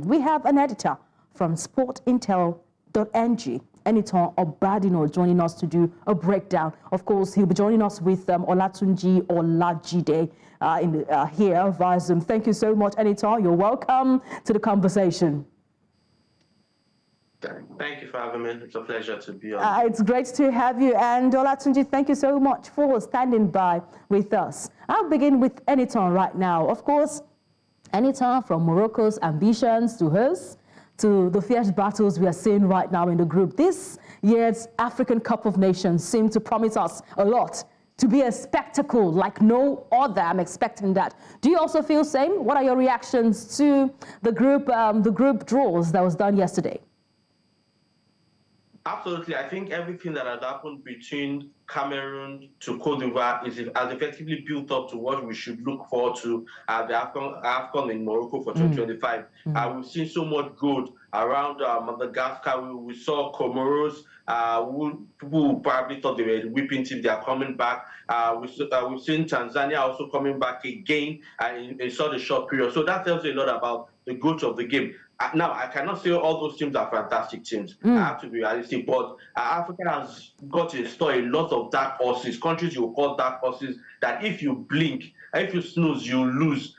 We have an editor from SportsIntel.ng, Enitan Obadino, joining us to do a breakdown. Of course, he'll be joining us with Olatunji Olajide here via Zoom. Thank you so much, Enitan. You're welcome to the conversation. Thank you for having me. It's a pleasure to be on. It's great to have you. And Olatunji, thank you so much for standing by with us. I'll begin with Enitan right now. Of course, Enitan, from Morocco's ambitions to host, to the fierce battles we are seeing right now in the group. This year's African Cup of Nations seemed to promise us a lot, to be a spectacle like no other. I'm expecting that. Do you also feel the same? What are your reactions to the group draws that was done yesterday? Absolutely. I think everything that has happened between Cameroon to Cote d'Ivoire has effectively built up to what we should look forward to at the AFCON in Morocco for 2025. We've seen so much good around Madagascar. We saw Comoros, who probably thought they were the whipping team. They are coming back. We've seen Tanzania also coming back again in such a short period. So that tells you a lot about the growth of the game. Now, I cannot say all those teams are fantastic teams. I have to be realistic, but Africa has got to store a lot of dark horses, countries you call dark horses, that if you blink, if you snooze, you lose.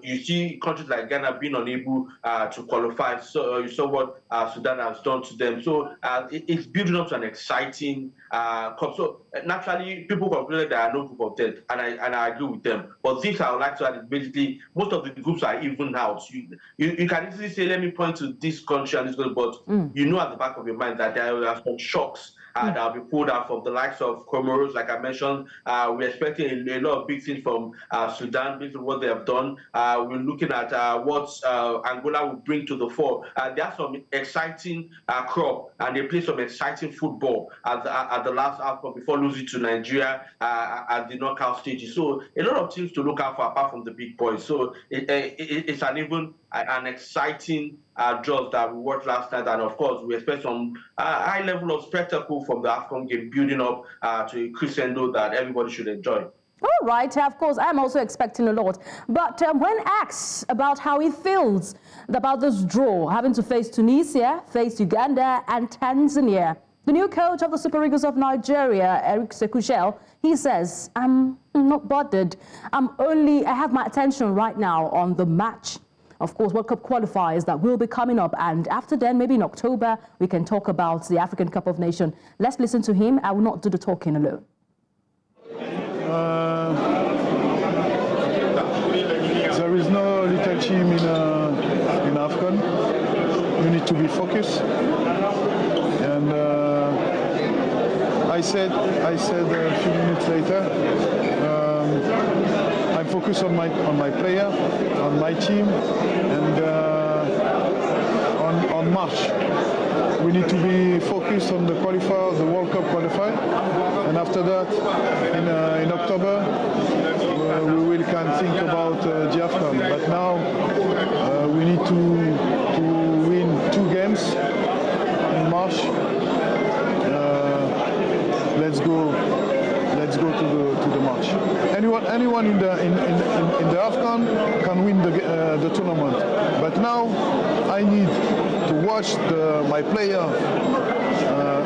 You see countries like Ghana being unable to qualify. So you saw what Sudan has done to them. So it's building up to an exciting cup. So naturally, people concluded there are no group of death, and I agree with them. But this I would like to add is basically most of the groups are even out. You can easily say, let me point to this country and this country, but you know at the back of your mind that there are some shocks that will be pulled out from the likes of Comoros, like I mentioned. We're expecting a lot of big things from Sudan based on what they have done. We're looking at what Angola will bring to the fore. There are some exciting crop, and they play some exciting football at the last AFCON before losing to Nigeria at the knockout stages. So a lot of teams to look out for apart from the big boys. So it's an exciting draws that we watched last night, and of course we expect some high level of spectacle from the AFCON game, building up to a crescendo that everybody should enjoy. All right, of course, I'm also expecting a lot. But when asked about how he feels about this draw, having to face Tunisia, face Uganda and Tanzania, the new coach of the Super Eagles of Nigeria, Éric Chelle, he says, I'm not bothered. I have my attention right now on the match. Of course, World Cup qualifiers that will be coming up. And after then, maybe in October, we can talk about the African Cup of Nations. Let's listen to him. I will not do the talking alone. There is no little team in AFCON. You need to be focused. And I said a few minutes later, I'm focused on my player, on my team, and on March. We need to be focused on the qualifier, the World Cup qualifier, and after that, in October, we can think about the AFCON. But now we need to win 2 games in March. Let's go to the match. Anyone in the AFCON can win the tournament. But now I need to watch my player.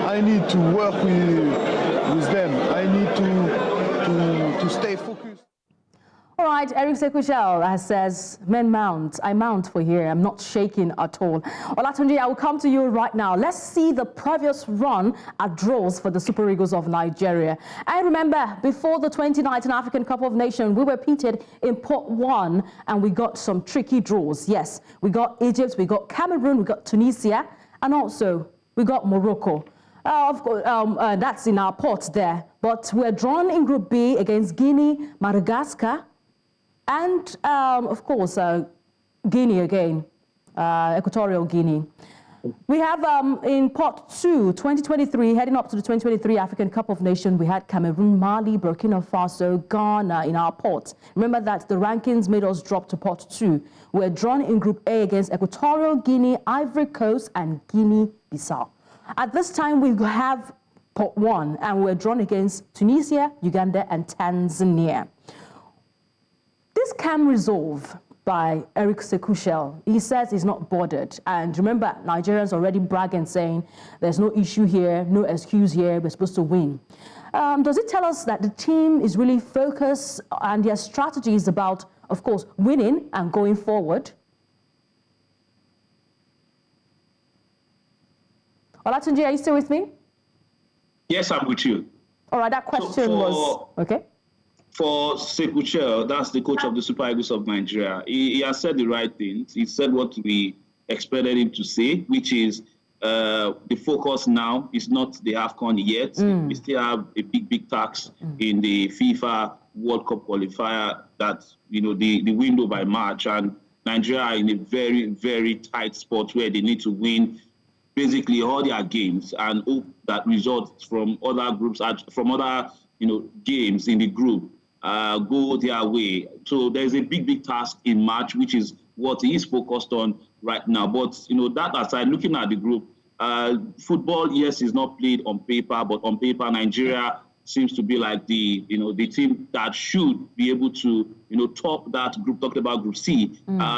I need to work with them. I need to stay focused. All right, Éric Chelle says, men mount. I mount for here. I'm not shaking at all. Olatunji, I will come to you right now. Let's see the previous run at draws for the Super Eagles of Nigeria. I remember before the 2019 African Cup of Nations, we were pitted in pot 1 and we got some tricky draws. Yes, we got Egypt, we got Cameroon, we got Tunisia, and also we got Morocco. Of course, that's in our pot there. But we're drawn in Group B against Guinea, Madagascar, and, of course, Guinea again, Equatorial Guinea. We have in pot 2, 2023, heading up to the 2023 African Cup of Nations, we had Cameroon, Mali, Burkina Faso, Ghana in our pot. Remember that the rankings made us drop to pot 2. We're drawn in Group A against Equatorial Guinea, Ivory Coast, and Guinea-Bissau. At this time, we have pot 1, and we're drawn against Tunisia, Uganda, and Tanzania. This can resolve by Éric Chelle. He says he's not bothered. And remember, Nigerians already bragging, saying there's no issue here, no excuse here, we're supposed to win. Does it tell us that the team is really focused and their strategy is about, of course, winning and going forward? Olatunji, are you still with me? Yes, I'm with you. All right, that question was... Okay. For Éric Chelle, that's the coach of the Super Eagles of Nigeria, he has said the right things. He said what we expected him to say, which is the focus now is not the AFCON yet. We still have a big task in the FIFA World Cup qualifier that, the window by March, and Nigeria are in a very, very tight spot where they need to win basically all their games and hope that results from other groups, from other, games in the group go their way. So there's a big task in March, which is what he is focused on right now. But, that aside, looking at the group, football, yes, is not played on paper, but on paper, Nigeria seems to be like the team that should be able to, top that group, talked about Group C.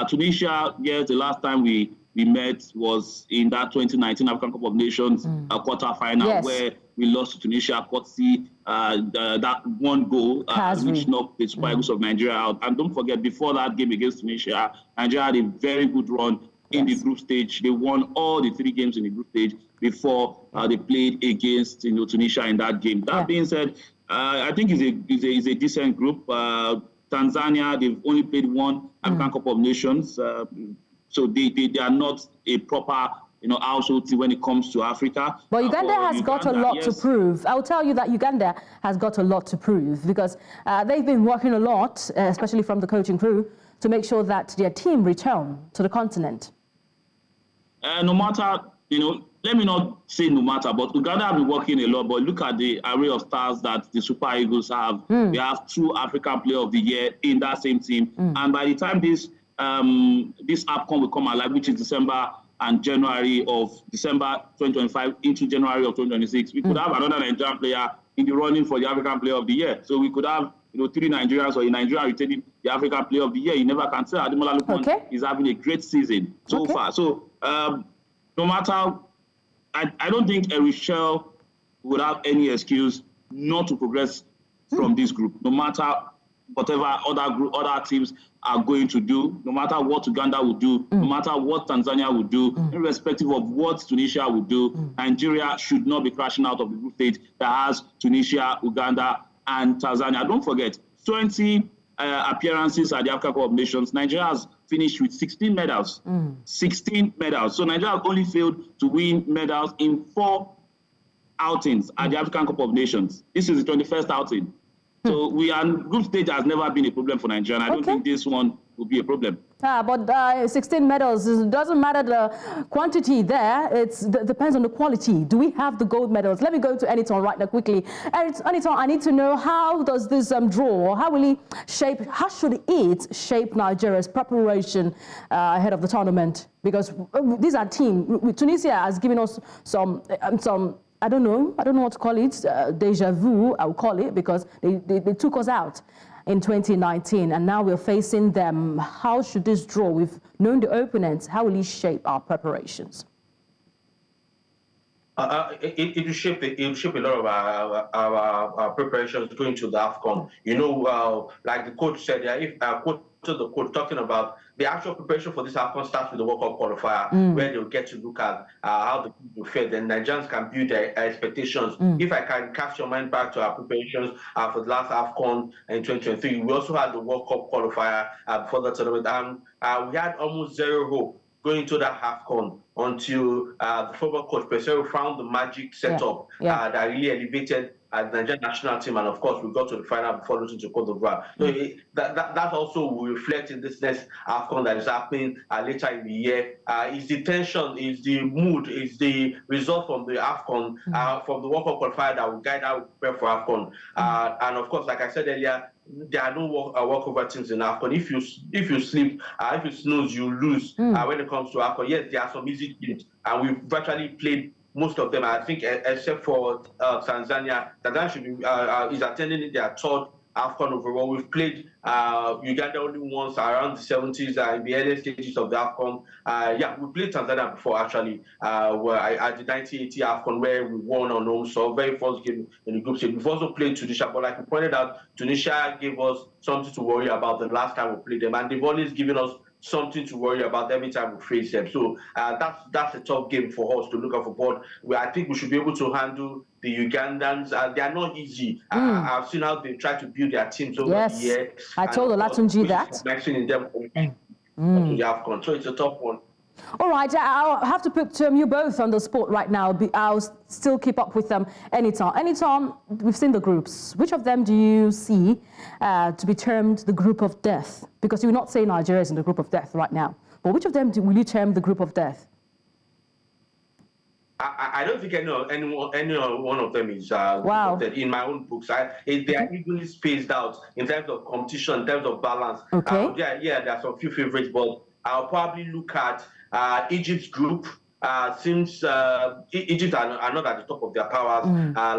Tunisia, yes, the last time we met was in that 2019 African Cup of Nations quarter-final, where we lost to Tunisia, courtesy that one goal, which knocked the Super Eagles of Nigeria out. And don't forget, before that game against Tunisia, Nigeria had a very good run in the group stage. They won all the 3 games in the group stage before they played against Tunisia in that game. That being said, I think it's a decent group. Tanzania, they've only played one African Cup of Nations. So they are not a proper, household team when it comes to Africa. But Uganda has got a lot to prove. I'll tell you that Uganda has got a lot to prove because they've been working a lot, especially from the coaching crew, to make sure that their team return to the continent. No matter, let me not say no matter, but Uganda have been working a lot. But look at the array of stars that the Super Eagles have. They have 2 African Player of the Year in that same team. And by the time this AFCON will come alive, which is December 2025 into January of 2026, we could have another Nigerian player in the running for the African Player of the Year. So we could have 3 Nigerians or a Nigerian retaining the African Player of the Year. You never can tell. Ademola Lookman is having a great season so far. So no matter, I don't think Éric Chelle would have any excuse not to progress from this group, no matter whatever other teams are going to do, no matter what Uganda would do, no matter what Tanzania would do, irrespective of what Tunisia would do, Nigeria should not be crashing out of the group stage that has Tunisia, Uganda, and Tanzania. Don't forget, 20 appearances at the African Cup of Nations. Nigeria has finished with 16 medals. 16 medals. So Nigeria has only failed to win medals in 4 outings at the African Cup of Nations. This is the 21st outing. So group stage has never been a problem for Nigeria. I don't think this one will be a problem. But 16 medals, it doesn't matter the quantity there. It depends on the quality. Do we have the gold medals? Let me go to Eniton right now quickly. Eniton, I need to know, how does this draw, how should it shape Nigeria's preparation ahead of the tournament? Because these are teams. Tunisia has given us some I don't know what to call it, deja vu, I'll call it, because they took us out in 2019, and now we're facing them. How should this draw, we've known the opponents, how will it shape our preparations? It will shape a lot of our preparations going to the AFCON. Like the coach said, if the coach talking about the actual preparation for this AFCON starts with the World Cup qualifier, where they'll get to look at how the people fare. Then Nigerians can build their expectations. If I can cast your mind back to our preparations for the last AFCON in 2023, we also had the World Cup qualifier before the tournament. We had almost zero hope going into that AFCON until the former coach Pesero found the magic setup that really elevated the Nigerian national team, and of course we got to the final before losing to Cote d'Ivoire. So that also will reflect in this next AFCON that is happening later in the year. Is the tension, is the mood, is the result from the AFCON, from the World Cup qualifier that will guide how we prepare for AFCON. And of course, like I said earlier, there are no walkover teams in AFCON. If you sleep, if you snooze, you lose. When it comes to AFCON, yes, there are some easy teams, and we've virtually played most of them. I think, except for Tanzania. Tanzania should be is attending their 3rd AFCON overall. We've played Uganda only once around the 70s in the early stages of the AFCON. Yeah, we played Tanzania before actually, at the 1980 AFCON where we won on home soil, very first game in the group stage. We've also played Tunisia, but like you pointed out, Tunisia gave us something to worry about the last time we played them, and they've always given us something to worry about every time we face them. So that's a tough game for us to look out for. But I think we should be able to handle the Ugandans. They are not easy. I've seen how they try to build their teams over the years. I told Olatunji that. In them to the AFCON. So it's a tough one. All right, I'll have to put you both on the spot right now. I'll still keep up with them anytime. Anytime, we've seen the groups. Which of them do you see to be termed the group of death? Because you will not say Nigeria is in the group of death right now. But which of them will you term the group of death? I don't think any one of them is wow. In my own books. They are evenly spaced out in terms of competition, in terms of balance. Okay. Yeah, there are some few favorites, but I'll probably look at Egypt's group. Since Egypt are not at the top of their powers,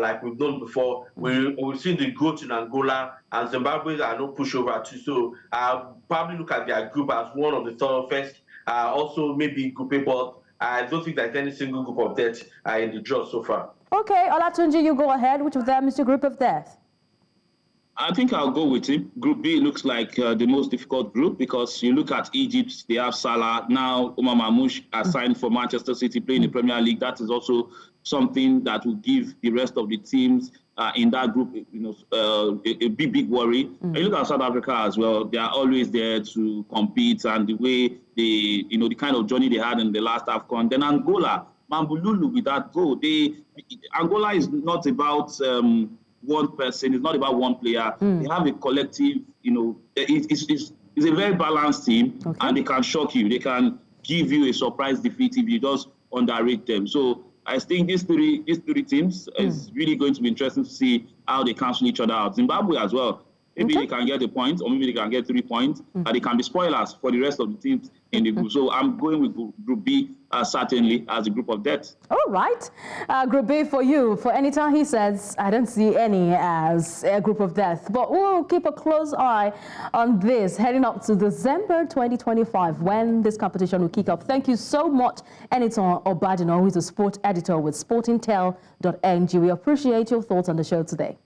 like we've done before, we've seen the growth in Angola, and Zimbabwe are no pushover too. So I'll probably look at their group as one of the toughest. Also maybe Group A, but I don't think there's any single group of death in the draw so far. Okay, Olatunji, you go ahead. Which of them is your group of death? I think I'll go with him. Group B looks like the most difficult group because you look at Egypt, they have Salah. Now Omar Mamouche has signed for Manchester City, playing the Premier League. That is also something that will give the rest of the teams in that group, a big worry. And you look at South Africa as well. They are always there to compete, and the way they, the kind of journey they had in the last AFCON. Then Angola, Mambululu with that goal. Angola is not about one person, it's not about one player. They have a collective, it's a very balanced team, and they can shock you. They can give you a surprise defeat if you just underrate them. So I think these three teams is really going to be interesting to see how they cancel each other out. Zimbabwe as well. Maybe they can get a point, or maybe they can get 3 points, and they can be spoilers for the rest of the teams in the group. So I'm going with Group B, certainly, as a group of death. All right. Group B for you. For anytime he says, I don't see any as a group of death. But we'll keep a close eye on this, heading up to December 2025, when this competition will kick off. Thank you so much, Eniton Obadino, who is a sport editor with SportsIntel.ng. We appreciate your thoughts on the show today.